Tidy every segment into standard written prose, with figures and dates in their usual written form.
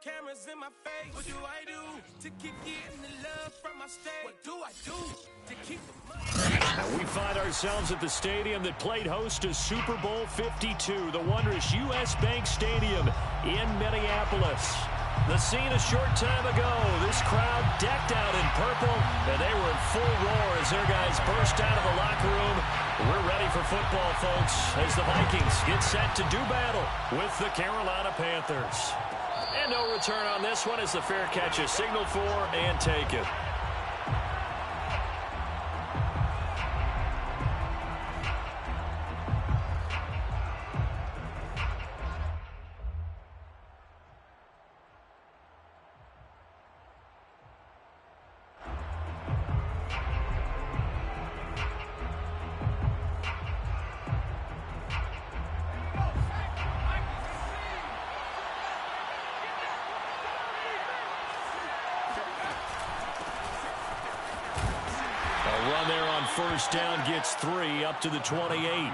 cameras in my face. What do I do to keep getting the love from my state? What do I do to keep the money? Now we find ourselves at the stadium that played host to Super Bowl 52, the wondrous U.S. Bank Stadium in Minneapolis. The scene a short time ago, this crowd decked out in purple, and they were in full roar as their guys burst out of the locker room. We're ready for football, folks, as the Vikings get set to do battle with the Carolina Panthers. And no return on this one as the fair catch is signaled for and taken. Run there on first down gets 3 up to the 28.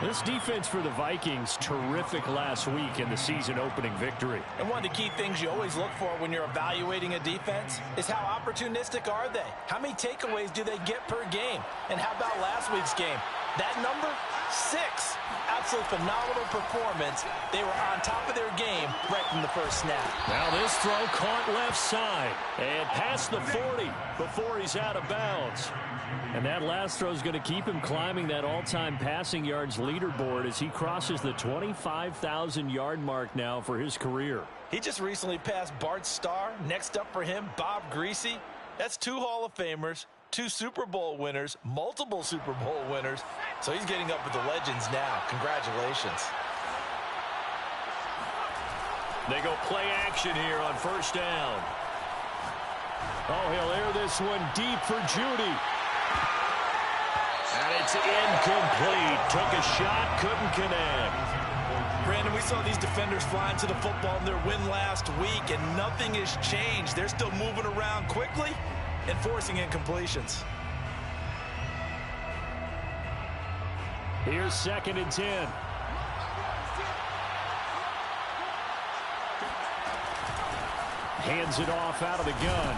This defense for the Vikings, terrific last week in the season-opening victory. And one of the key things you always look for when you're evaluating a defense is how opportunistic are they? How many takeaways do they get per game? And how about last week's game? That number, 6. Absolutely phenomenal performance. They were on top of their game right from the first snap. Now this throw caught left side and past the 40 before he's out of bounds. And that last throw is going to keep him climbing that all-time passing yards leaderboard as he crosses the 25,000-yard mark now for his career. He just recently passed Bart Starr. Next up for him, Bob Greasy. That's 2 Hall of Famers, 2 Super Bowl winners, multiple Super Bowl winners. So he's getting up with the legends now. Congratulations. They go play action here on first down. Oh, he'll air this one deep for Judy. And it's incomplete. Took a shot, couldn't connect. Brandon, we saw these defenders flying to the football in their win last week, and nothing has changed. They're still moving around quickly and forcing incompletions. Here's 2nd and 10. Hands it off out of the gun.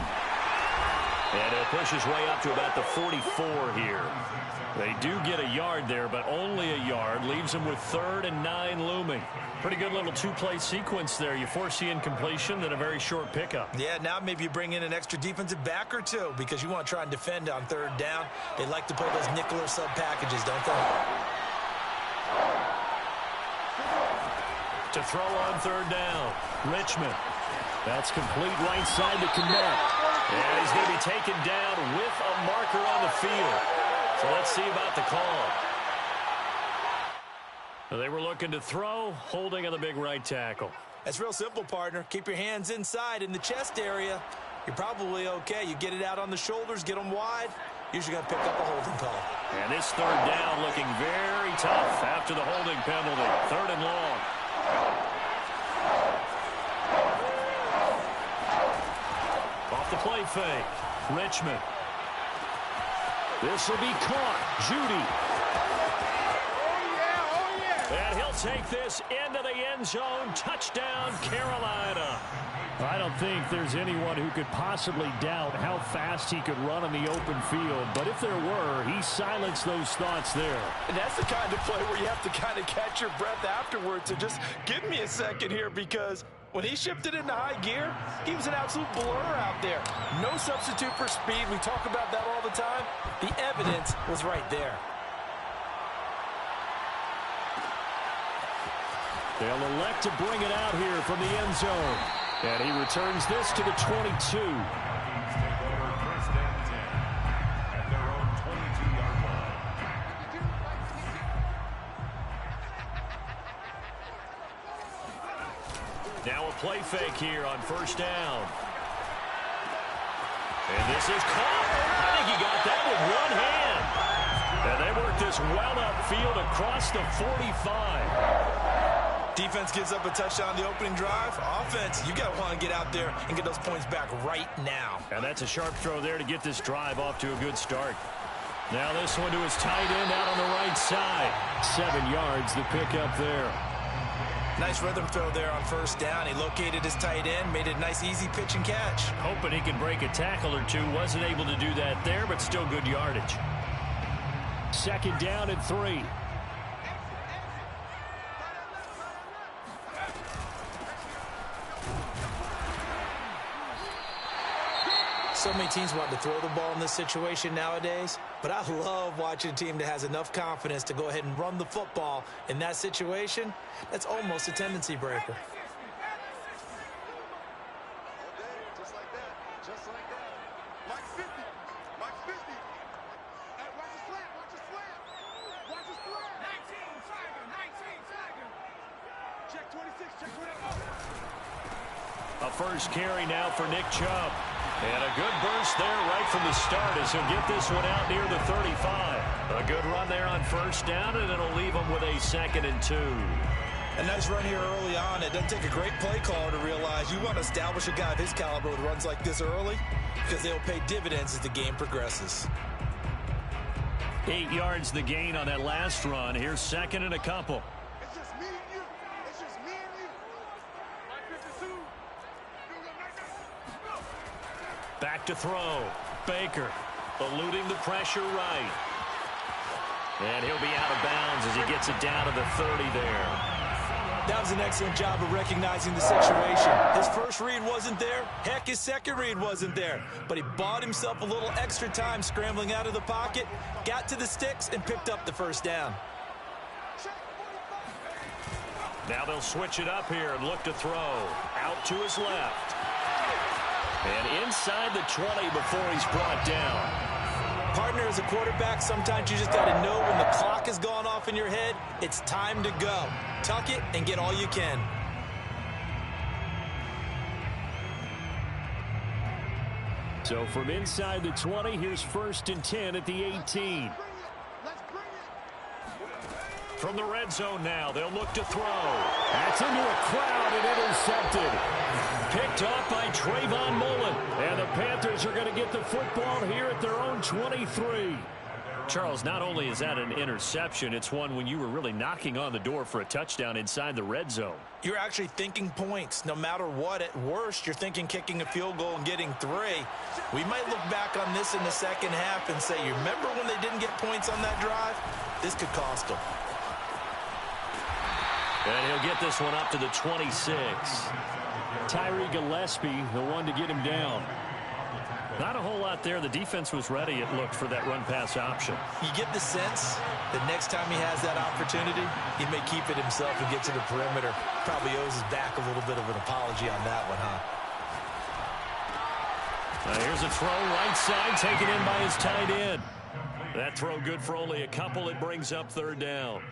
And he'll push his way up to about the 44 here. They do get a yard there, but only a yard. Leaves them with 3rd and 9 looming. Pretty good little 2-play sequence there. You force the incompletion, then a very short pickup. Yeah, now maybe you bring in an extra defensive back or 2 because you want to try and defend on 3rd down. They like to play those nickel or sub packages, don't they? To throw on 3rd down, Richmond. That's complete right side to connect. And he's going to be taken down with a marker on the field. So let's see about the call. They were looking to throw, holding on the big right tackle. That's real simple, partner. Keep your hands inside in the chest area. You're probably okay. You get it out on the shoulders, get them wide. Usually going to pick up a holding call. And this 3rd down looking very tough after the holding penalty. 3rd and long. Off the play fake. Richmond. This will be caught. Judy. And he'll take this into the end zone. Touchdown, Carolina. I don't think there's anyone who could possibly doubt how fast he could run on the open field. But if there were, he silenced those thoughts there. And that's the kind of play where you have to kind of catch your breath afterwards and just give me a second here, because when he shifted into high gear, he was an absolute blur out there. No substitute for speed. We talk about that all the time. The evidence was right there. They'll elect to bring it out here from the end zone. And he returns this to the 22. Now a play fake here on first down. And this is caught. I think he got that with one hand. And they work this well upfield across the 45. Defense gives up a touchdown on the opening drive. Offense, you got to want to get out there and get those points back right now. And that's a sharp throw there to get this drive off to a good start. Now this one to his tight end out on the right side. 7 yards the pick up there. Nice rhythm throw there on first down. He located his tight end, made it a nice easy pitch and catch. Hoping he can break a tackle or two. Wasn't able to do that there, but still good yardage. 2nd down and 3. So many teams want to throw the ball in this situation nowadays, but I love watching a team that has enough confidence to go ahead and run the football in that situation. That's almost a tendency breaker. Just like that. Just like that. Mike 50. Mike 50. Hey, watch the slant. Watch the slant. Watch the slant. 19 Tiger. 19 Tiger. Check 26. Check 24. A first carry now for Nick Chubb. And a good burst there right from the start as he'll get this one out near the 35. A good run there on first down, and it'll leave him with a 2nd and 2. A nice run here early on. It doesn't take a great play caller to realize you want to establish a guy of his caliber with runs like this early because they'll pay dividends as the game progresses. 8 yards the gain on that last run. Here's 2nd and a couple. It's just me and you. It's just me and you. Mike 52. Back to throw. Baker eluding the pressure right. And he'll be out of bounds as he gets it down to the 30 there. That was an excellent job of recognizing the situation. His first read wasn't there. Heck, his second read wasn't there. But he bought himself a little extra time scrambling out of the pocket, got to the sticks, and picked up the first down. Now they'll switch it up here and look to throw. Out to his left. And inside the 20 before he's brought down. Partner, as a quarterback, sometimes you just got to know when the clock has gone off in your head, it's time to go. Tuck it and get all you can. So from inside the 20, here's 1st and 10 at the 18. From the red zone now, they'll look to throw. That's into a crowd and intercepted. Picked off by Trayvon Mullen. And the Panthers are going to get the football here at their own 23. Charles, not only is that an interception, it's one when you were really knocking on the door for a touchdown inside the red zone. You're actually thinking points. No matter what, at worst, you're thinking kicking a field goal and getting 3. We might look back on this in the second half and say, you remember when they didn't get points on that drive? This could cost them. And he'll get this one up to the 26. Tyree Gillespie, the one to get him down. Not a whole lot there. The defense was ready, it looked, for that run-pass option. You get the sense that next time he has that opportunity, he may keep it himself and get to the perimeter. Probably owes his back a little bit of an apology on that one, huh? Here's a throw right side, taken in by his tight end. That throw good for only a couple. It brings up 3rd down.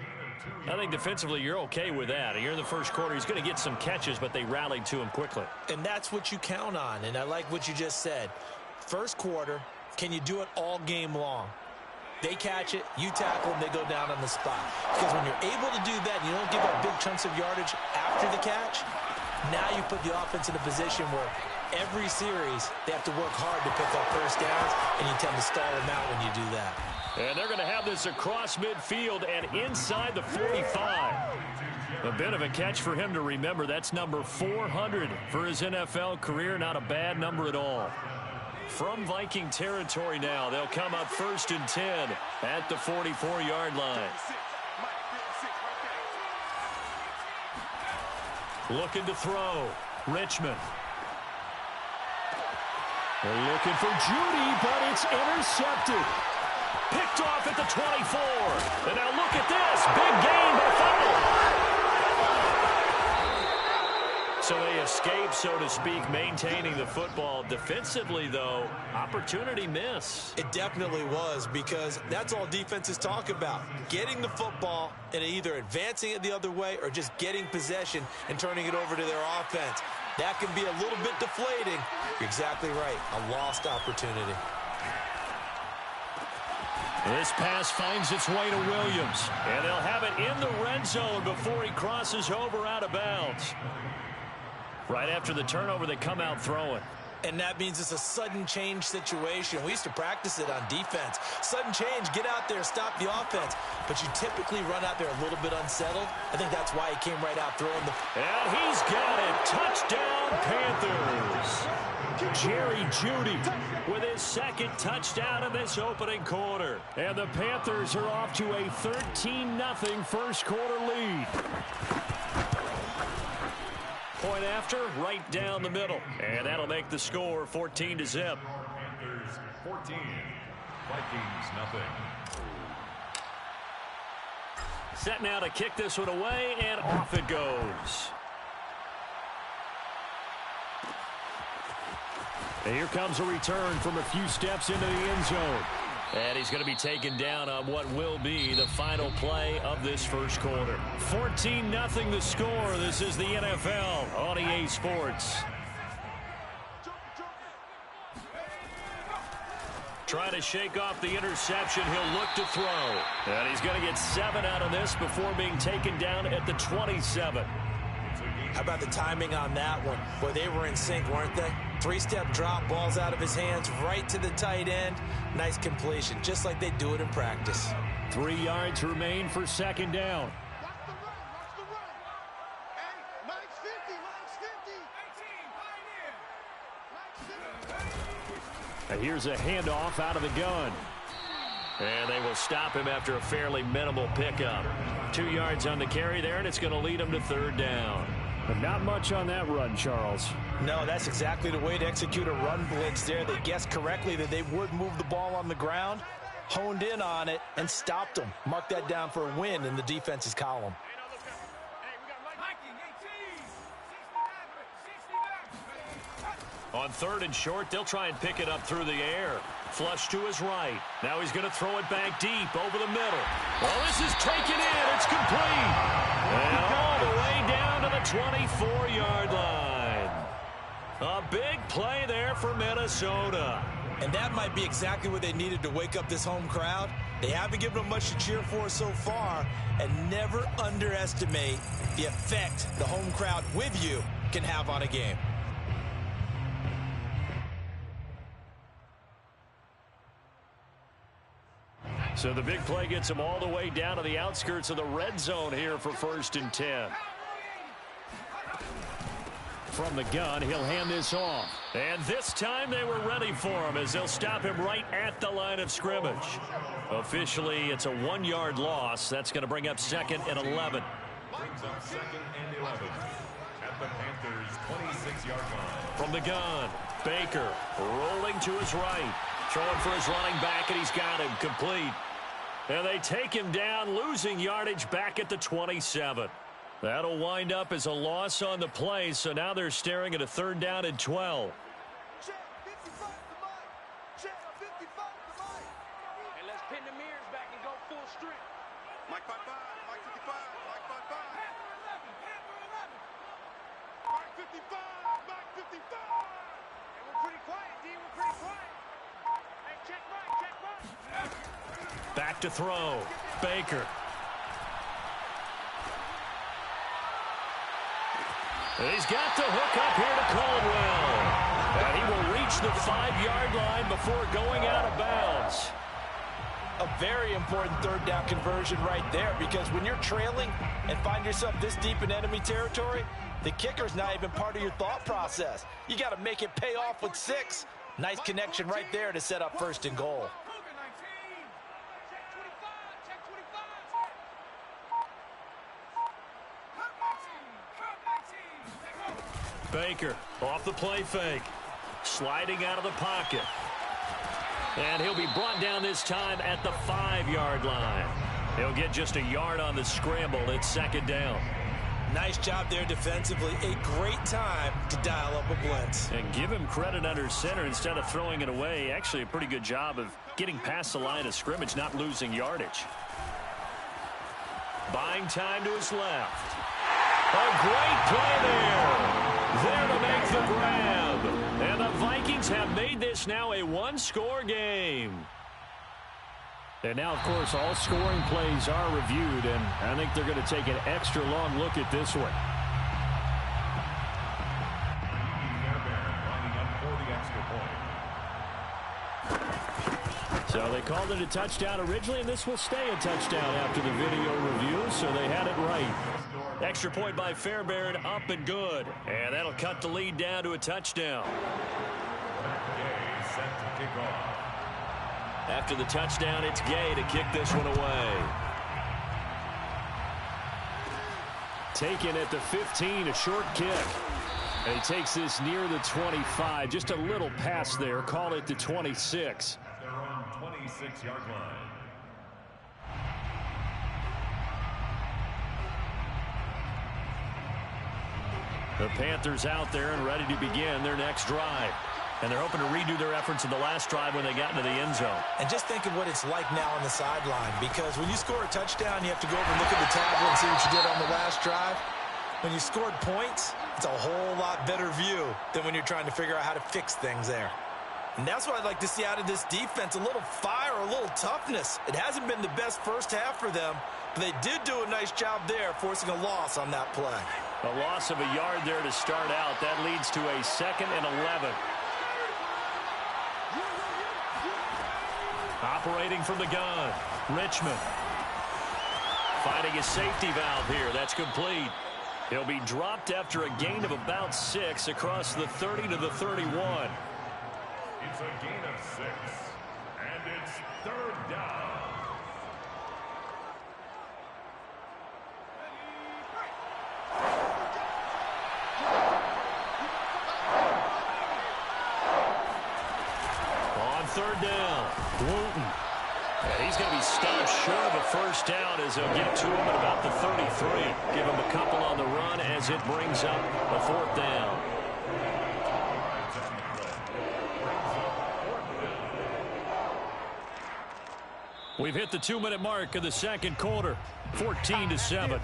I think defensively you're okay with that. Here in the first quarter, he's going to get some catches, but they rallied to him quickly. And that's what you count on, and I like what you just said. First quarter, can you do it all game long? They catch it, you tackle them, they go down on the spot. Because when you're able to do that and you don't give up big chunks of yardage after the catch, now you put the offense in a position where every series they have to work hard to pick up first downs, and you tend to stall them out when you do that. And they're going to have this across midfield and inside the 45. A bit of a catch for him to remember. That's number 400 for his NFL career. Not a bad number at all. From Viking territory now, they'll come up 1st and 10 at the 44-yard line. Looking to throw. Richmond. They're looking for Judy, but it's intercepted. Picked off at the 24. And now look at this. Big gain by Fowler. So they escape, so to speak, maintaining the football. Defensively, though, opportunity miss. It definitely was, because that's all defenses talk about. Getting the football and either advancing it the other way or just getting possession and turning it over to their offense. That can be a little bit deflating. You're exactly right. A lost opportunity. This pass finds its way to Williams. And they'll have it in the red zone before he crosses over out of bounds. Right after the turnover, they come out throwing. And that means it's a sudden change situation. We used to practice it on defense. Sudden change, get out there, stop the offense. But you typically run out there a little bit unsettled. I think that's why he came right out throwing the... And he's got it. Touchdown, Panthers. Jerry Jeudy with his second touchdown in this opening quarter. And the Panthers are off to a 13-0 first quarter lead. Point after, right down the middle. And that'll make the score 14-0. Panthers 14, Vikings nothing. Set now to kick this one away, and off it goes. And here comes a return from a few steps into the end zone. And he's going to be taken down on what will be the final play of this first quarter. 14-0 the score. This is the NFL on EA Sports. Trying to shake off the interception. He'll look to throw. And he's going to get 7 out of this before being taken down at the 27. How about the timing on that one? Boy, they were in sync, weren't they? 3-step drop, balls out of his hands, right to the tight end. Nice completion, just like they do it in practice. 3 yards remain for second down. Watch the run. Watch the run. Hey, Mike's 50. Mike's 50. 18, pioneer. Mike's 50. And here's a handoff out of the gun. And they will stop him after a fairly minimal pickup. 2 yards on the carry there, and it's going to lead him to third down. But not much on that run, Charles. No, that's exactly the way to execute a run blitz there. They guessed correctly that they would move the ball on the ground, honed in on it, and stopped them. Mark that down for a win in the defense's column. On third and short, they'll try and pick it up through the air. Flush to his right. Now he's going to throw it back deep over the middle. Well, this is taken in. It's complete. And all the way down to the 24-yard line. A big play there for Minnesota. And that might be exactly what they needed to wake up this home crowd. They haven't given them much to cheer for so far. And never underestimate the effect the home crowd with you can have on a game. So the big play gets him all the way down to the outskirts of the red zone here for 1st and 10. From the gun, he'll hand this off. And this time they were ready for him as they'll stop him right at the line of scrimmage. Officially, it's a 1-yard loss. That's going to bring up 2nd and 11. Brings up 2nd and 11 at the Panthers' 26-yard line. From the gun, Baker rolling to his right. Throwing for his running back, and he's got him complete. And they take him down, losing yardage back at the 27. That'll wind up as a loss on the play, so now they're staring at a 3rd down and 12. Check 55 to Mike. Check 55 to Mike. And let's pin the mirrors back and go full strength. Mike 55. Mike 55. Mike 55. Mike 55. Mike 55. And we're pretty quiet, D. We're pretty quiet. Hey, check Mike. Check Mike. Back to throw. Baker. And he's got the hook up here to Caldwell. And he will reach the 5-yard line before going out of bounds. A very important 3rd down conversion right there, because when you're trailing and find yourself this deep in enemy territory, the kicker's not even part of your thought process. You got to make it pay off with 6. Nice connection right there to set up 1st and goal. Baker off the play fake. Sliding out of the pocket. And he'll be brought down this time at the 5-yard line. He'll get just a yard on the scramble. It's 2nd down. Nice job there defensively. A great time to dial up a blitz. And give him credit under center instead of throwing it away. Actually a pretty good job of getting past the line of scrimmage, not losing yardage. Buying time to his left. A great play there. There to make the grab. And the Vikings have made this now a 1-score game. And now, of course, all scoring plays are reviewed, and I think they're going to take an extra long look at this one. Lining up for the So they called it a touchdown originally, and this will stay a touchdown after the video review, so they had it right. Extra point by Fairbairn, up and good. And that'll cut the lead down to a touchdown. Gay set to kick off. After the touchdown, it's Gay to kick this one away. Taken at the 15, a short kick. And he takes this near the 25. Just a little pass there. Call it the 26. Their own 26-yard line. The Panthers out there and ready to begin their next drive. And they're hoping to redo their efforts in the last drive when they got into the end zone. And just think of what it's like now on the sideline, because when you score a touchdown, you have to go over and look at the tablet and see what you did on the last drive. When you scored points, it's a whole lot better view than when you're trying to figure out how to fix things there. And that's what I'd like to see out of this defense, a little fire, a little toughness. It hasn't been the best first half for them, but they did do a nice job there, forcing a loss on that play. A loss of a yard there to start out. That leads to a 2nd and 11. Operating from the gun, Richmond. Finding a safety valve here. That's complete. He'll be dropped after a gain of about 6 across the 30 to the 31. It's a gain of 6, and it's 3rd down. On 3rd down, Wooten. And he's going to be stopped short of a first down as they'll get to him at about the 33. Give him a couple on the run as it brings up a 4th down. We've hit the 2-minute mark of the second quarter, 14-7.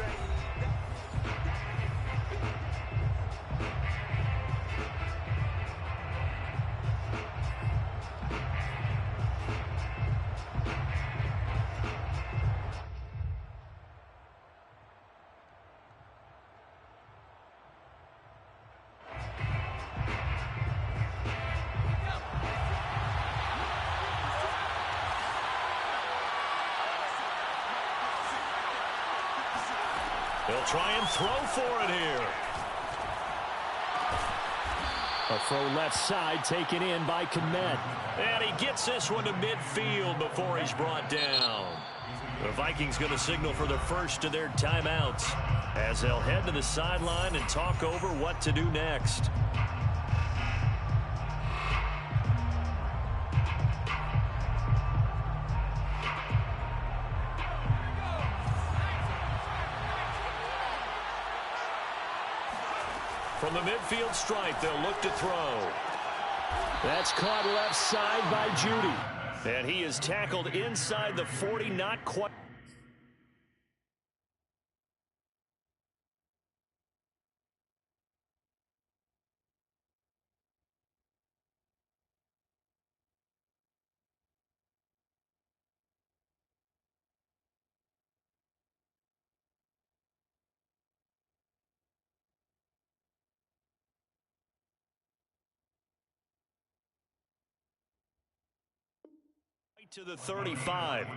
They'll try and throw for it here. A throw left side taken in by Kmet. And he gets this one to midfield before he's brought down. The Vikings going to signal for the first of their timeouts as they'll head to the sideline and talk over what to do next. From the midfield stripe, they'll look to throw. That's caught left side by Judy. And he is tackled inside the 40, not quite. To the 35.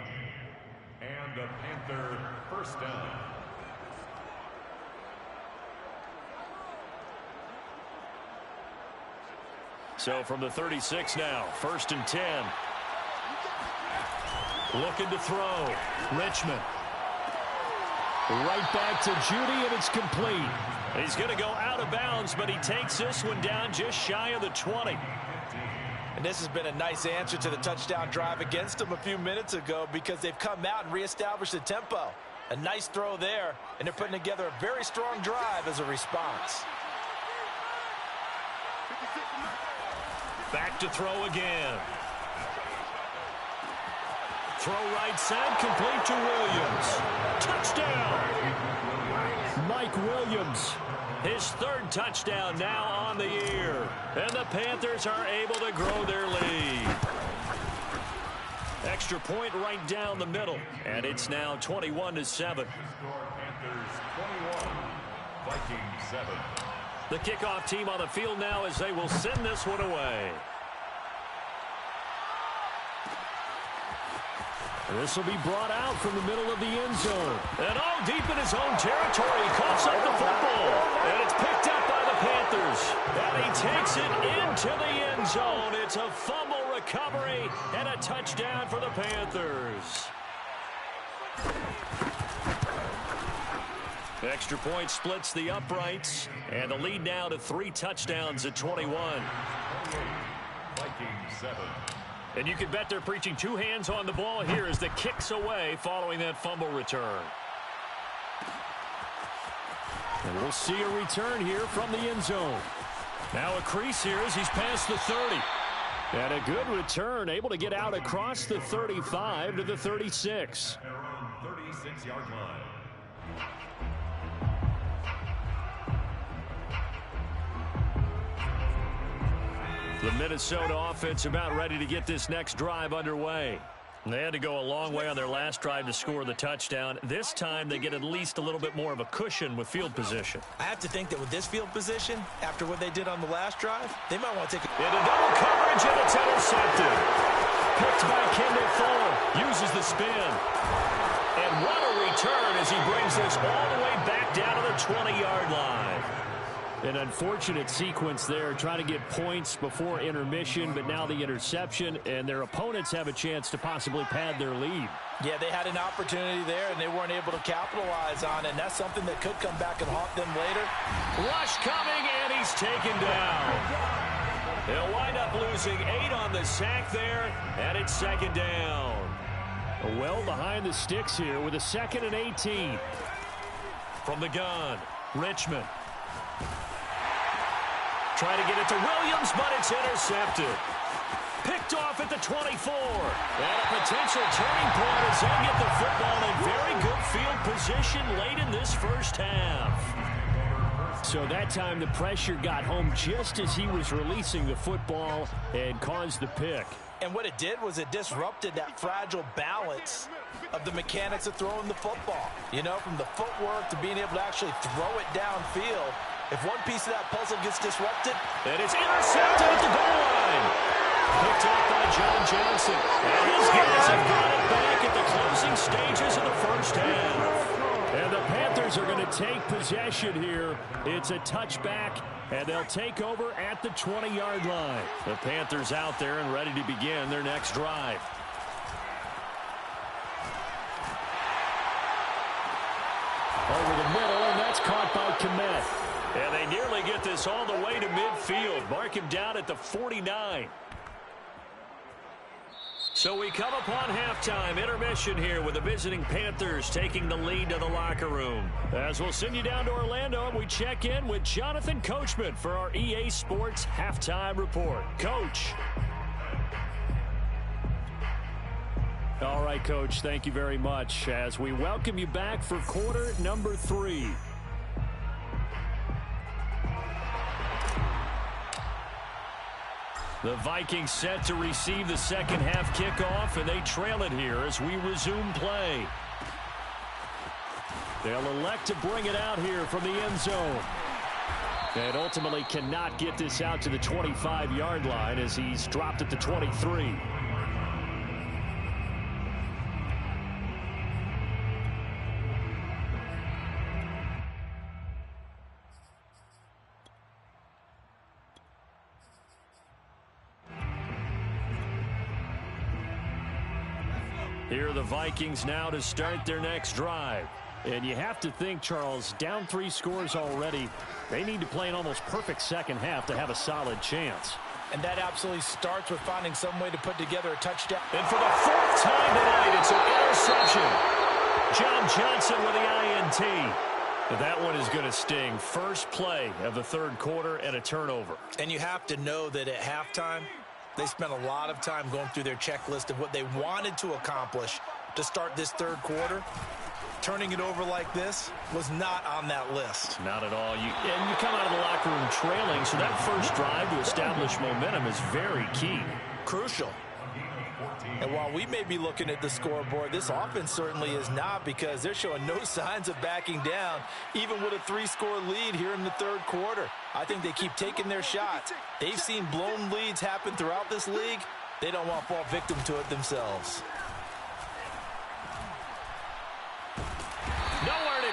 And the Panther first down. So from the 36 now, 1st and 10. Looking to throw. Richmond. Right back to Judy, and it's complete. He's going to go out of bounds, but he takes this one down just shy of the 20. And this has been a nice answer to the touchdown drive against them a few minutes ago, because they've come out and reestablished the tempo. A nice throw there, and they're putting together a very strong drive as a response. Back to throw again. Throw right side, complete to Williams. Touchdown! Mike Williams. His 3rd touchdown now on the year. And the Panthers are able to grow their lead. Extra point right down the middle. And it's now 21-7. Panthers 21, Vikings 7. The kickoff team on the field now as they will send this one away. This will be brought out from the middle of the end zone. And deep in his own territory, he coughs up the football. And it's picked up by the Panthers. And he takes it into the end zone. It's a fumble recovery and a touchdown for the Panthers. Extra point splits the uprights. And the lead now to 3 touchdowns at 21. Vikings 7. And you can bet they're preaching 2 hands on the ball here as the kick's away following that fumble return. And we'll see a return here from the end zone. Now a crease here as he's past the 30. And a good return, able to get out across the 35 to the 36. At around 36-yard line. The Minnesota offense about ready to get this next drive underway. They had to go a long way on their last drive to score the touchdown. This time they get at least a little bit more of a cushion with field position. I have to think that with this field position, after what they did on the last drive, they might want to take Into double coverage, and it's intercepted. Picked by Kendall Fuller. Uses the spin. And what a return as he brings this all the way back down to the 20-yard line. An unfortunate sequence there, trying to get points before intermission, but now the interception, and their opponents have a chance to possibly pad their lead. Yeah, they had an opportunity there, and they weren't able to capitalize on it, and that's something that could come back and haunt them later. Rush coming, and he's taken down. They'll wind up losing 8 on the sack there, and it's 2nd down. Well behind the sticks here with a 2nd and 18. From the gun, Richmond. Trying to get it to Williams, but it's intercepted. Picked off at the 24. And a potential turning point as they'll get the football in very good field position late in this first half. So that time the pressure got home just as he was releasing the football and caused the pick. And what it did was it disrupted that fragile balance of the mechanics of throwing the football. You know, from the footwork to being able to actually throw it downfield. If one piece of that puzzle gets disrupted, and it's intercepted at the goal line. Picked up by John Johnson. And his guys have got it back at the closing stages of the first half. And the Panthers are going to take possession here. It's a touchback, and they'll take over at the 20-yard line. The Panthers out there and ready to begin their next drive. Over the middle, and that's caught by Kmet. And they nearly get this all the way to midfield. Mark him down at the 49. So we come upon halftime intermission here with the visiting Panthers taking the lead to the locker room. As we'll send you down to Orlando, and we check in with Jonathan Coachman for our EA Sports Halftime Report. Coach. All right, Coach, thank you very much as we welcome you back for quarter number 3. The Vikings set to receive the second half kickoff, and they trail it here as we resume play. They'll elect to bring it out here from the end zone. And ultimately cannot get this out to the 25-yard line as he's dropped at the 23. Here are the Vikings now to start their next drive. And you have to think, Charles, down 3 scores already. They need to play an almost perfect second half to have a solid chance. And that absolutely starts with finding some way to put together a touchdown. And for the 4th time tonight, it's an interception. John Johnson with the INT. That one is going to sting. First play of the 3rd quarter and a turnover. And you have to know that at halftime, they spent a lot of time going through their checklist of what they wanted to accomplish to start this 3rd quarter. Turning it over like this was not on that list. Not at all. And you come out of the locker room trailing, so that first drive to establish momentum is very key. Crucial. And while we may be looking at the scoreboard, this offense certainly is not, because they're showing no signs of backing down, even with a 3-score lead here in the 3rd quarter. I think they keep taking their shots. They've seen blown leads happen throughout this league. They don't want to fall victim to it themselves.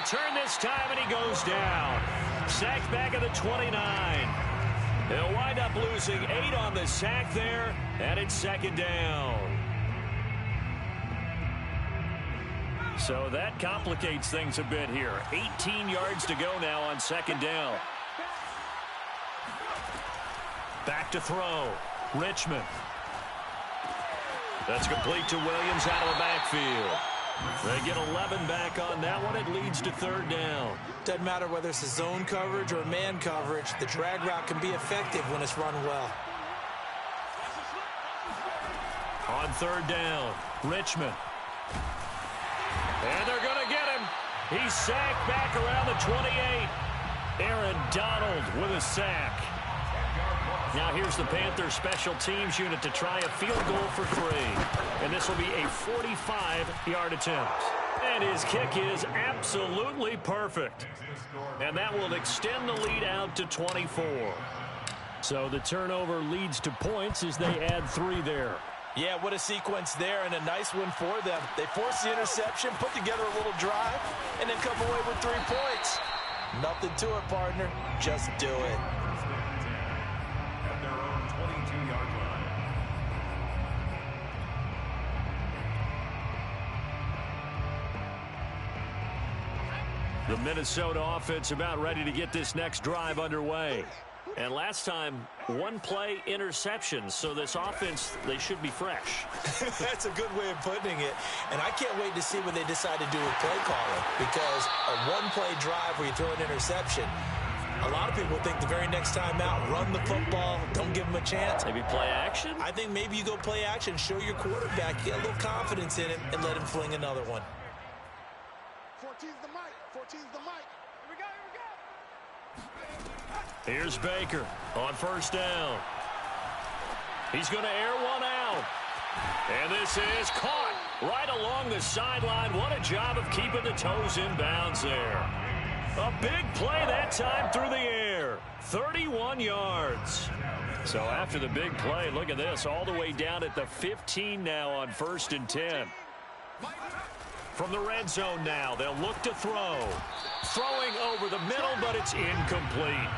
return this time, and he goes down. Sacked back at the 29. He'll wind up losing 8 on the sack there, and it's second down. So that complicates things a bit here. 18 yards to go now on second down. Back to throw. Richmond. That's complete to Williams out of the backfield. They get 11 back on that one. It leads to third down. Doesn't matter whether it's a zone coverage or man coverage. The drag route can be effective when it's run well. On third down, Richmond. And they're going to get him. He's sacked back around the 28. Aaron Donald with a sack. Now here's the Panthers special teams unit to try a field goal for 3. And this will be a 45-yard attempt. And his kick is absolutely perfect. And that will extend the lead out to 24. So the turnover leads to points as they add 3 there. Yeah, what a sequence there, and a nice win for them. They forced the interception, put together a little drive, and then come away with 3 points. Nothing to it, partner. Just do it. At their own 22-yard line. The Minnesota offense about ready to get this next drive underway. And last time, 1 play interception. So this offense, they should be fresh. That's a good way of putting it. And I can't wait to see what they decide to do with play calling. Because a 1-play drive where you throw an interception, a lot of people think the very next time out, run the football, don't give them a chance. Maybe play action? I think maybe you go play action, show your quarterback, get a little confidence in him, and let him fling another one. 14's the mic. 14's the mic. Here we go, here we go. Here's Baker on first down. He's going to air one out. And this is caught right along the sideline. What a job of keeping the toes in bounds there. A big play that time through the air. 31 yards. So after the big play, look at this. All the way down at the 15 now on 1st and 10. From the red zone now, they'll look to throw. Throwing over the middle, but it's incomplete.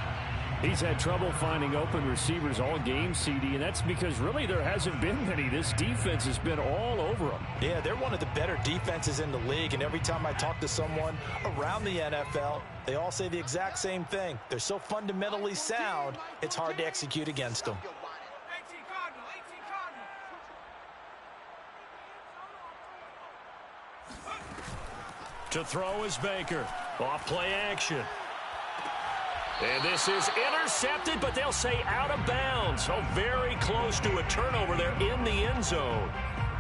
He's had trouble finding open receivers all game, CD, and that's because really there hasn't been many. This defense has been all over them. Yeah, they're one of the better defenses in the league, and every time I talk to someone around the NFL, they all say the exact same thing. They're so fundamentally sound, it's hard to execute against them. 18 Cardinal, 18 Cardinal. To throw is Baker. Off play action. And this is intercepted, but they'll say out of bounds. So very close to a turnover there in the end zone.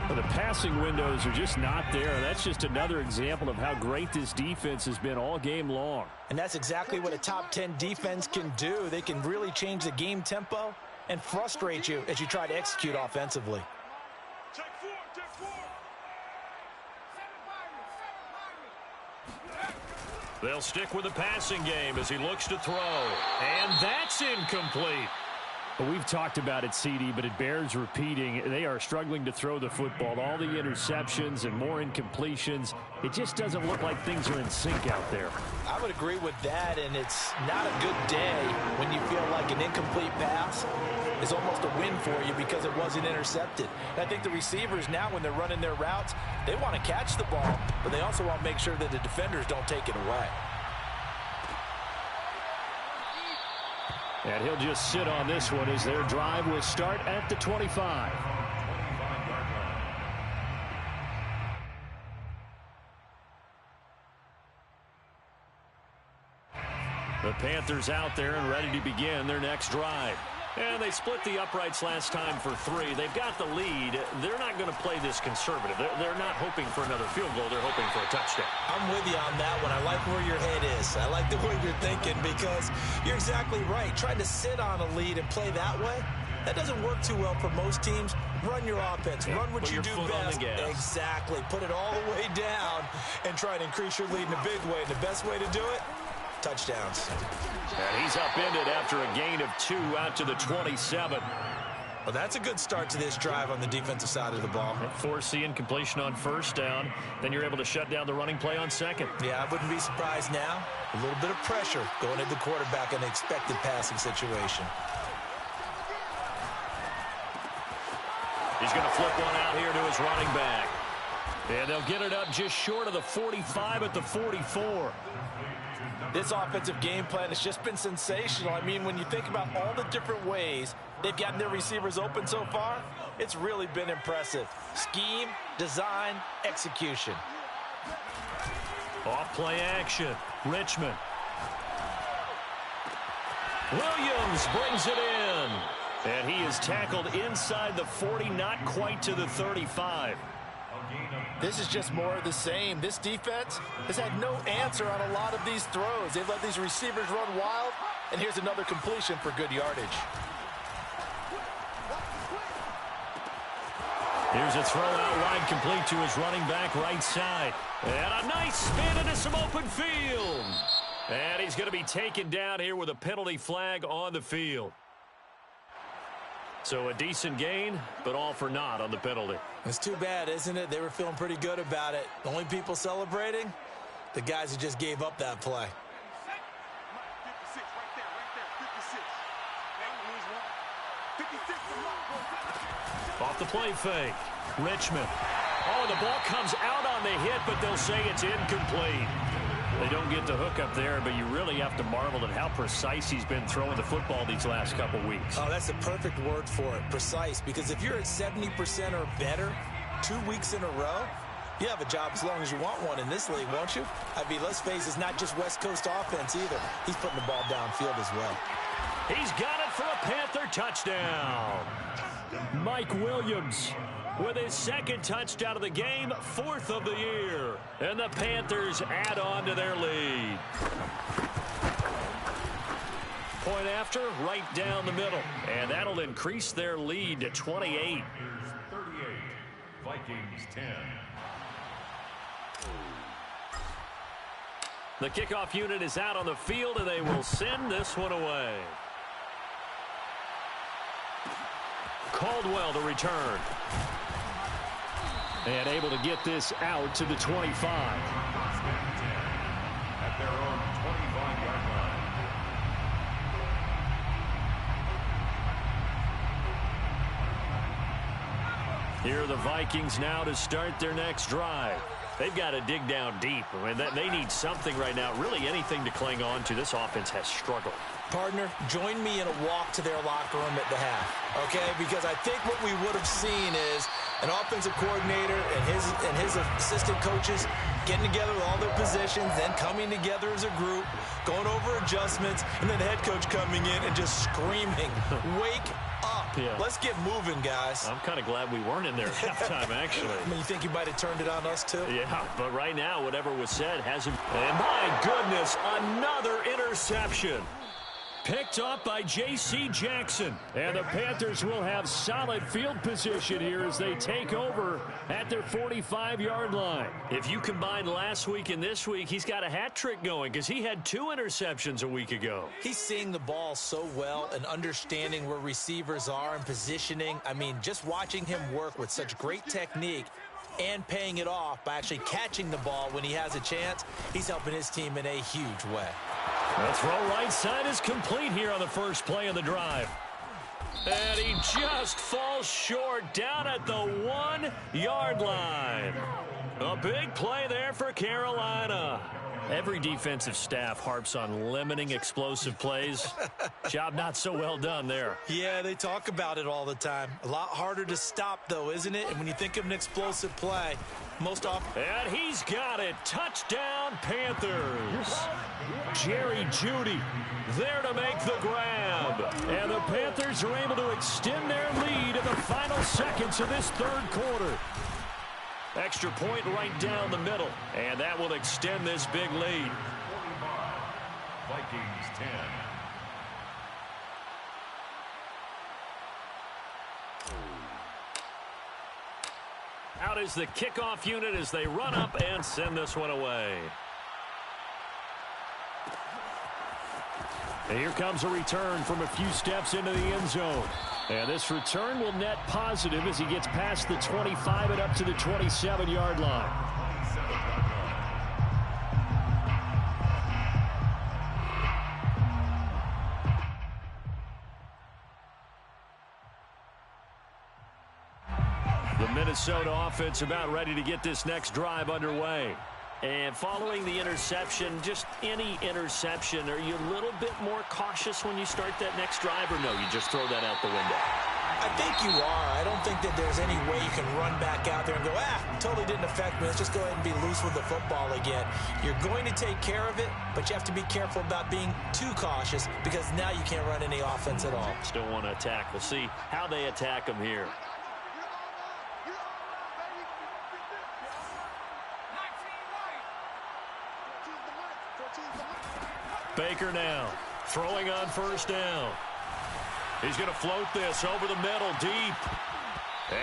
Well, the passing windows are just not there. That's just another example of how great this defense has been all game long. And that's exactly what a top 10 defense can do. They can really change the game tempo and frustrate you as you try to execute offensively. Take 4, take 4. 7 Pirates. They'll stick with the passing game as he looks to throw. And that's incomplete. Well, we've talked about it, CD, but it bears repeating. They are struggling to throw the football. All the interceptions and more incompletions. It just doesn't look like things are in sync out there. I would agree with that, and it's not a good day when you feel like an incomplete pass is almost a win for you because it wasn't intercepted. And I think the receivers now, when they're running their routes, they want to catch the ball, but they also want to make sure that the defenders don't take it away. And he'll just sit on this one as their drive will start at the 25. The Panthers out there and ready to begin their next drive. And they split the uprights last time for 3. They've got the lead. They're not going to play this conservative. They're not hoping for another field goal. They're hoping for a touchdown. I'm with you on that one. I like where your head is. I like the way you're thinking because you're exactly right. Trying to sit on a lead and play that way, that doesn't work too well for most teams. Run your offense. Run what you do best. Exactly. Put it all the way down and try to increase your lead in a big way. And the best way to do it, touchdowns. And he's upended after a gain of 2 out to the 27. Well, that's a good start to this drive on the defensive side of the ball. Forcing incompletion on first down. Then you're able to shut down the running play on second. Yeah, I wouldn't be surprised now. A little bit of pressure going at the quarterback in an expected passing situation. He's going to flip one out here to his running back. And they'll get it up just short of the 45 at the 44. This offensive game plan has just been sensational. I mean, when you think about all the different ways they've gotten their receivers open so far, it's really been impressive. Scheme, design, execution. Off play action. Richmond. Williams brings it in. And he is tackled inside the 40, not quite to the 35. This is just more of the same. This defense has had no answer on a lot of these throws. They've let these receivers run wild, and here's another completion for good yardage. Here's a throw out wide, complete to his running back right side. And a nice spin into some open field. And he's going to be taken down here with a penalty flag on the field. So a decent gain, but all for naught on the penalty. It's too bad, isn't it? They were feeling pretty good about it. The only people celebrating, the guys who just gave up that play. 56, right there, 56. 56. Off the play fake. Richmond. Oh, the ball comes out on the hit, but they'll say it's incomplete. They don't get the hook up there, but you really have to marvel at how precise he's been throwing the football these last couple weeks. Oh, that's the perfect word for it, precise, because if you're at 70% or better 2 weeks in a row, you have a job as long as you want one in this league, won't you? I mean, let's face it, it's not just West Coast offense either. He's putting the ball downfield as well. He's got it for a Panther touchdown. Mike Williams with his second touchdown of the game, 4th of the year. And the Panthers add on to their lead. Point after, right down the middle. And that'll increase their lead to 28. 38, Vikings 10. The kickoff unit is out on the field, and they will send this one away. Caldwell to return. And able to get this out to the 25. At their own 25-yard line. Here are the Vikings now to start their next drive. They've got to dig down deep. I mean, they need something right now, really anything to cling on to. This offense has struggled. Partner, join me in a walk to their locker room at the half, okay? Because I think what we would have seen is an offensive coordinator and his assistant coaches getting together with all their positions, then coming together as a group, going over adjustments, and then the head coach coming in and just screaming, wake up. Yeah. Let's get moving, guys. I'm kind of glad we weren't in there at halftime, actually. I mean, you think you might have turned it on us, too? Yeah, but right now, whatever was said hasn't. And my goodness, another interception. Picked up by J.C. Jackson. And the Panthers will have solid field position here as they take over at their 45-yard line. If you combine last week and this week, he's got a hat trick going because he had 2 interceptions a week ago. He's seeing the ball so well and understanding where receivers are and positioning. I mean, just watching him work with such great technique and paying it off by actually catching the ball when he has a chance, he's helping his team in a huge way. The throw right side is complete here on the first play of the drive. And he just falls short down at the 1-yard line. A big play there for Carolina. Every defensive staff harps on limiting explosive plays. Job not so well done there. Yeah, they talk about it all the time. A lot harder to stop, though, isn't it? And when you think of an explosive play, most often... And he's got it. Touchdown, Panthers. Jerry Jeudy there to make the grab. And the Panthers are able to extend their lead in the final seconds of this third quarter. Extra point right down the middle. And that will extend this big lead. 45, Vikings 10. Out is the kickoff unit as they run up and send this one away. And here comes a return from a few steps into the end zone. And this return will net positive as he gets past the 25 and up to the 27-yard line. The Minnesota offense about ready to get this next drive underway. And following the interception, just any interception, are you a little bit more cautious when you start that next drive, or no, you just throw that out the window? I think you are. I don't think that there's any way you can run back out there and go, totally didn't affect me. Let's just go ahead and be loose with the football again. You're going to take care of it, but you have to be careful about being too cautious because now you can't run any offense at all. Still want to attack. We'll see how they attack them here. Baker now throwing on first down. He's going to float this over the middle deep.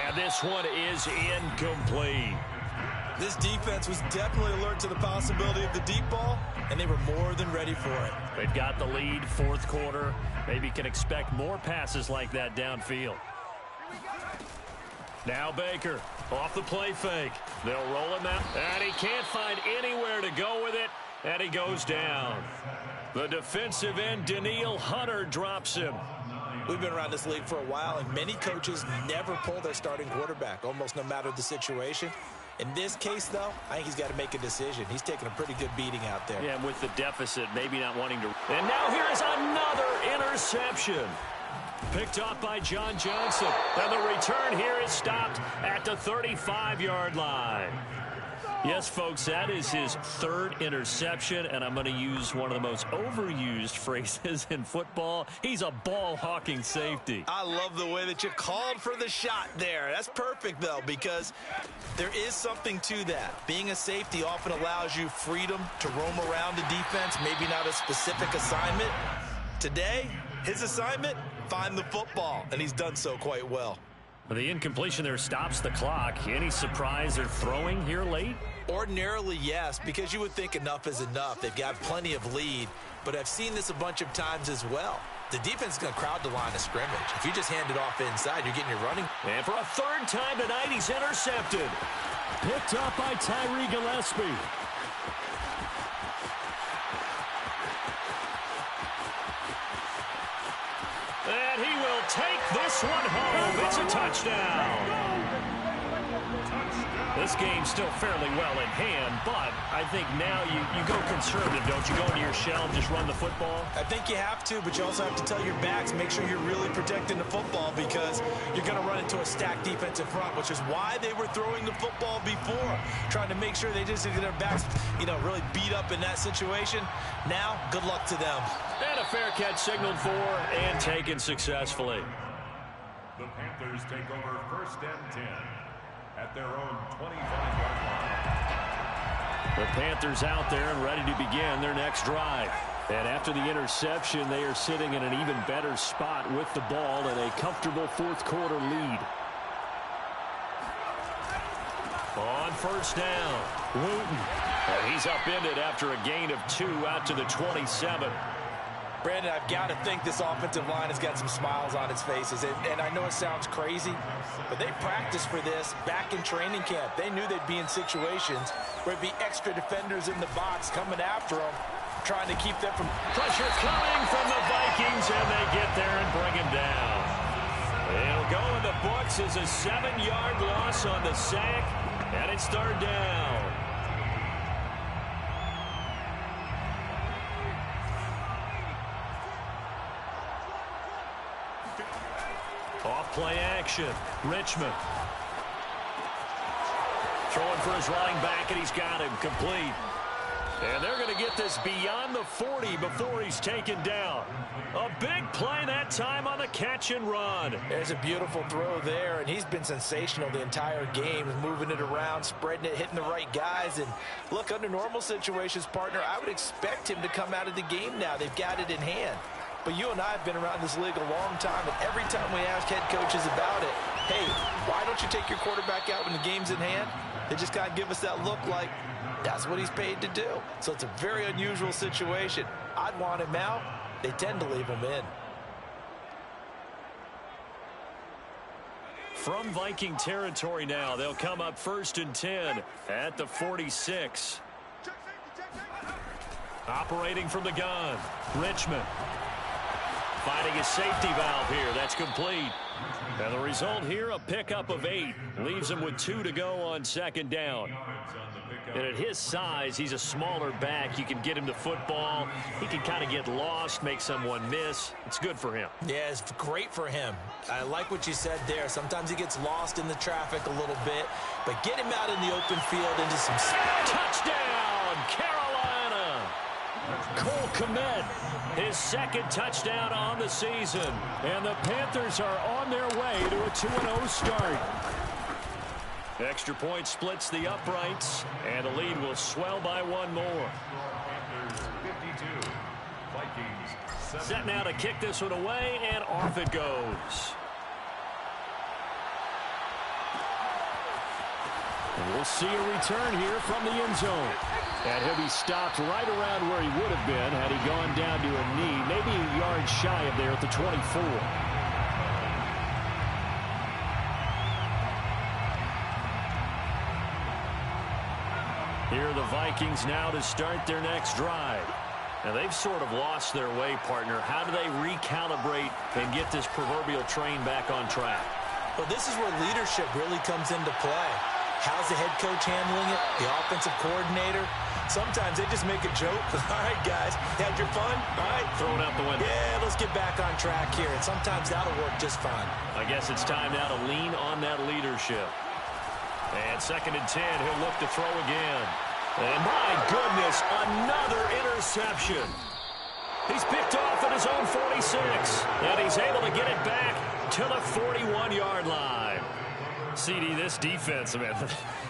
And this one is incomplete. This defense was definitely alert to the possibility of the deep ball, and they were more than ready for it. They've got the lead, fourth quarter. Maybe can expect more passes like that downfield. Now Baker off the play fake. They'll roll him out, and he can't find anywhere to go with it, and he goes down. The defensive end, Daniil Hunter, drops him. We've been around this league for a while, and many coaches never pull their starting quarterback, almost no matter the situation. In this case, though, I think he's got to make a decision. He's taking a pretty good beating out there. Yeah, with the deficit, maybe not wanting to. And now here's another interception. Picked up by John Johnson. And the return here is stopped at the 35-yard line. Yes, folks, that is his third interception, and I'm going to use one of the most overused phrases in football. He's a ball-hawking safety. I love the way that you called for the shot there. That's perfect, though, because there is something to that. Being a safety often allows you freedom to roam around the defense, maybe not a specific assignment. Today, his assignment, find the football, and he's done so quite well. The incompletion there stops the clock. Any surprise they're throwing here late? Ordinarily, yes, because you would think enough is enough. They've got plenty of lead, but I've seen this a bunch of times as well. The defense is going to crowd the line of scrimmage. If you just hand it off inside, you're getting your running. And for a third time tonight, he's intercepted. Picked up by Tyree Gillespie. And he will take this one home. It's a touchdown. This game's still fairly well in hand, but I think now you go conservative, don't you? Go into your shell and just run the football? I think you have to, but you also have to tell your backs, make sure you're really protecting the football because you're going to run into a stacked defensive front, which is why they were throwing the football before, trying to make sure they just get their backs, really beat up in that situation. Now, good luck to them. And a fair catch signaled for and taken successfully. The Panthers take over first and 10 at their own 25-yard line. The Panthers out there and ready to begin their next drive. And after the interception, they are sitting in an even better spot with the ball and a comfortable fourth quarter lead. On first down, Wooten. And he's upended after a gain of 2 out to the 27. Brandon, I've got to think this offensive line has got some smiles on its faces. And I know it sounds crazy, but they practiced for this back in training camp. They knew they'd be in situations where there'd be extra defenders in the box coming after them, trying to keep them from... Pressure coming from the Vikings, and they get there and bring him down. It'll go in the books as a 7-yard loss on the sack, and it's third down. Off play action. Richmond. Throwing for his running back, and he's got him complete. And they're going to get this beyond the 40 before he's taken down. A big play that time on the catch and run. There's a beautiful throw there, and he's been sensational the entire game, moving it around, spreading it, hitting the right guys. And look, under normal situations, partner, I would expect him to come out of the game now. They've got it in hand. But you and I have been around this league a long time, and every time we ask head coaches about it, hey, why don't you take your quarterback out when the game's in hand? They just kind of give us that look like that's what he's paid to do. So it's a very unusual situation. I'd want him out. They tend to leave him in. From Viking territory now, they'll come up 1st and 10 at the 46. Operating from the gun, Richmond. Finding a safety valve here. That's complete. And the result here, a pickup of 8. Leaves him with 2 to go on 2nd down. And at his size, he's a smaller back. You can get him to football. He can kind of get lost, make someone miss. It's good for him. Yeah, it's great for him. I like what you said there. Sometimes he gets lost in the traffic a little bit. But get him out in the open field into some... Touchdown, Carolina! Cole Kmet, his 2nd touchdown on the season. And the Panthers are on their way to a 2-0 start. Extra point splits the uprights, and the lead will swell by 1 more. Panthers 52, Vikings 7. Set now to kick this one away, and off it goes. And we'll see a return here from the end zone. And he'll be stopped right around where he would have been had he gone down to a knee, maybe a yard shy of there at the 24. Here are the Vikings now to start their next drive. Now, they've sort of lost their way, partner. How do they recalibrate and get this proverbial train back on track? Well, this is where leadership really comes into play. How's the head coach handling it? The offensive coordinator? Sometimes they just make a joke. All right, guys, had your fun? All right. Throw it out the window. Yeah, let's get back on track here. And sometimes that'll work just fine. I guess it's time now to lean on that leadership. And 2nd and 10, he'll look to throw again. And my goodness, another interception. He's picked off at his own 46. And he's able to get it back to the 41-yard line. CD, this defense, man,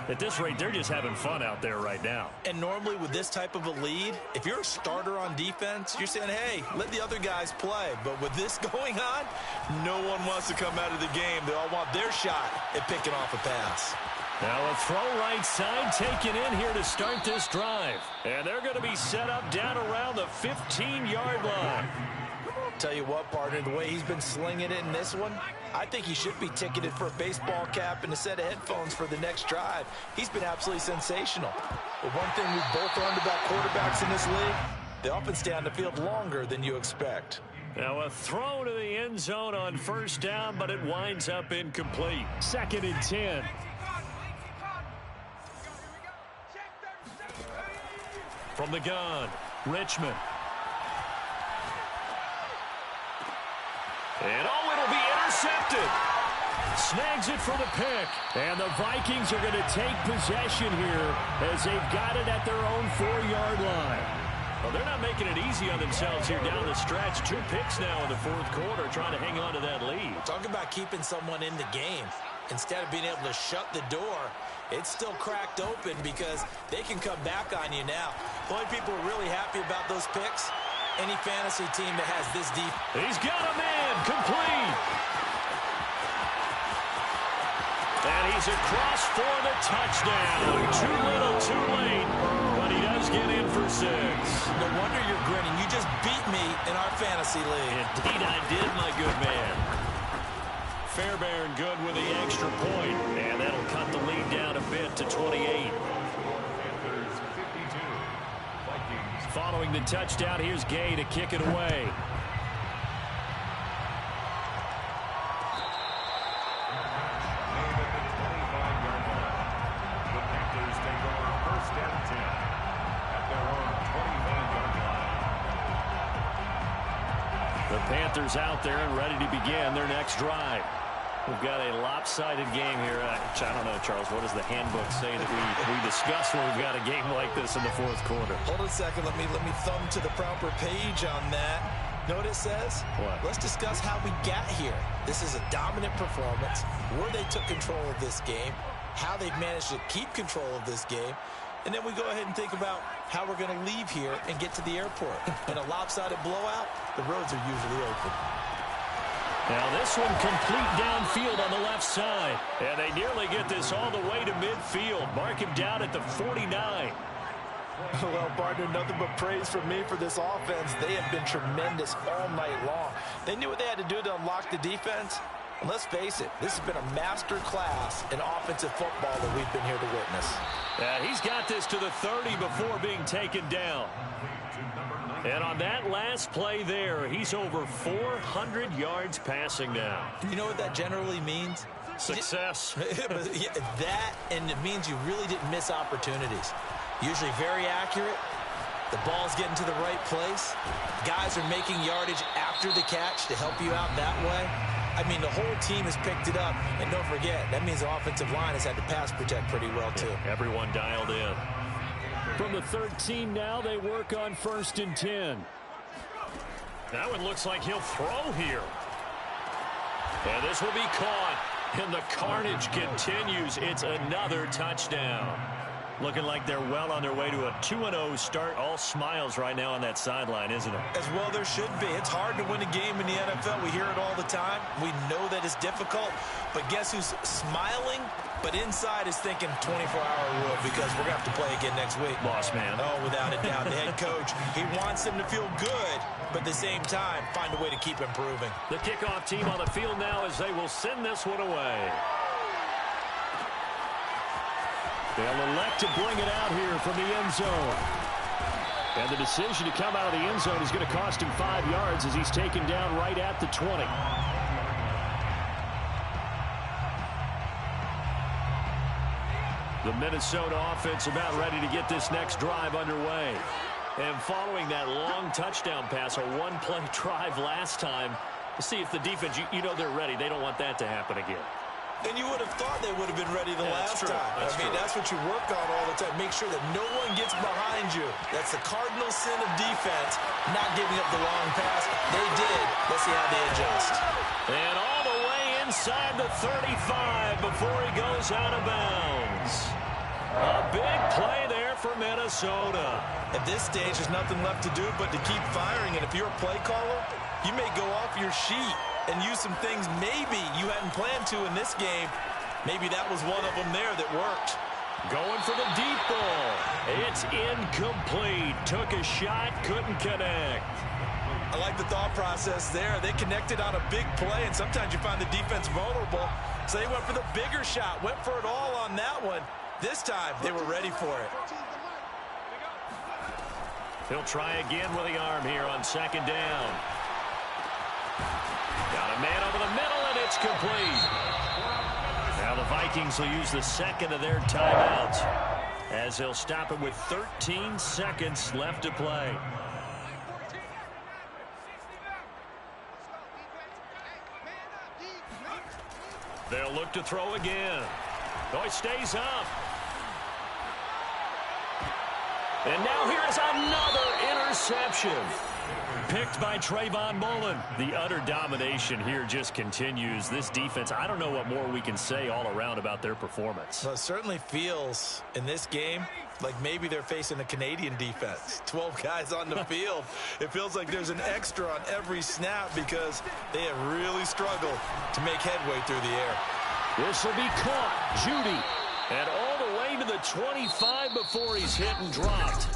at this rate, they're just having fun out there right now. And normally with this type of a lead, if you're a starter on defense, you're saying, hey, let the other guys play. But with this going on, no one wants to come out of the game. They all want their shot at picking off a pass. Now a throw right side taken in here to start this drive. And they're going to be set up down around the 15-yard line. Tell you what, partner, the way he's been slinging it in this one, I think he should be ticketed for a baseball cap and a set of headphones for the next drive. He's been absolutely sensational. But one thing we've both learned about quarterbacks in this league, they often stay on the field longer than you expect. Now a throw to the end zone on 1st down, but it winds up incomplete. 2nd and 10. From the gun, Richmond. And it'll be intercepted. Snags it for the pick. And the Vikings are going to take possession here as they've got it at their own 4-yard line. Well, they're not making it easy on themselves here down the stretch. 2 picks now in the 4th quarter, trying to hang on to that lead. Talk about keeping someone in the game. Instead of being able to shut the door, it's still cracked open because they can come back on you now. The only people who are really happy about those picks, any fantasy team that has this deep. He's got a man, complete. And he's across for the touchdown. Too little, too late, but he does get in for 6. No wonder you're grinning. You just beat me in our fantasy league. Indeed I did, my good man. Fairbairn good with the extra point, and that'll cut the lead down a bit to 28. Panthers 52, Vikings. Following the touchdown, here's Gay to kick it away. Made at the 25-yard line. The Panthers take over 1st and 10 at their own 25-yard line. The Panthers out there and ready to begin their next drive. We've got a lopsided game here. I don't know, Charles, what does the handbook say that we discuss when we've got a game like this in the 4th quarter? Hold on a second. Let me thumb to the proper page on that. Know what it says? What? Let's discuss how we got here. This is a dominant performance, where they took control of this game, how they've managed to keep control of this game, and then we go ahead and think about how we're going to leave here and get to the airport. In a lopsided blowout, the roads are usually open. Now this one complete downfield on the left side. And they nearly get this all the way to midfield. Mark him down at the 49. Well, partner, nothing but praise from me for this offense. They have been tremendous all night long. They knew what they had to do to unlock the defense, And let's face it, this has been a master class in offensive football that we've been here to witness. He's got this to the 30 before being taken down. And on that last play there, he's over 400 yards passing now. You know what that generally means? Success. That, and it means you really didn't miss opportunities. Usually very accurate. The ball's getting to the right place. Guys are making yardage after the catch to help you out that way. I mean, the whole team has picked it up. And don't forget, that means the offensive line has had to pass protect pretty well, too. Yeah, everyone dialed in. From the 13 now, they work on 1st and 10. That one looks like he'll throw here. And this will be caught. And the carnage continues. It's another touchdown. Looking like they're well on their way to a 2-0 start. All smiles right now on that sideline, isn't it? As well there should be. It's hard to win a game in the NFL. We hear it all the time. We know that it's difficult. But guess who's smiling? But inside is thinking 24-hour rule because we're going to have to play again next week. Boss man. Oh, without a doubt. The head coach, he wants them to feel good, but at the same time, find a way to keep improving. The kickoff team on the field now as they will send this one away. They'll elect to bring it out here from the end zone. And the decision to come out of the end zone is going to cost him 5 yards as he's taken down right at the 20. The Minnesota offense about ready to get this next drive underway. And following that long touchdown pass, a one-play drive last time, to see if the defense, you know they're ready. They don't want that to happen again. And you would have thought they would have been ready the last time. That's what you work on all the time. Make sure that no one gets behind you. That's the cardinal sin of defense, not giving up the long pass. They did. Let's see how they adjust. And all the way inside the 35 before he goes out of bounds. A big play there for Minnesota. At this stage, there's nothing left to do but to keep firing. And if you're a play caller, you may go off your sheet and use some things maybe you hadn't planned to in this game. Maybe that was one of them there that worked. Going for the deep ball. It's incomplete. Took a shot, couldn't connect. I like the thought process there. They connected on a big play, and sometimes you find the defense vulnerable. So they went for the bigger shot, went for it all on that one. This time, they were ready for it. He'll try again with the arm here on 2nd down. Got a man over the middle, and it's complete. Now the Vikings will use the second of their timeouts as they'll stop it with 13 seconds left to play. They'll look to throw again. Oh, he stays up. And now here's another interception. Picked by Trayvon Mullen. The utter domination here just continues. This defense, I don't know what more we can say all around about their performance. Well, it certainly feels in this game like maybe they're facing a Canadian defense. 12 guys on the field. It feels like there's an extra on every snap because they have really struggled to make headway through the air. This will be caught. Judy. And all the way to the 25 before he's hit and dropped.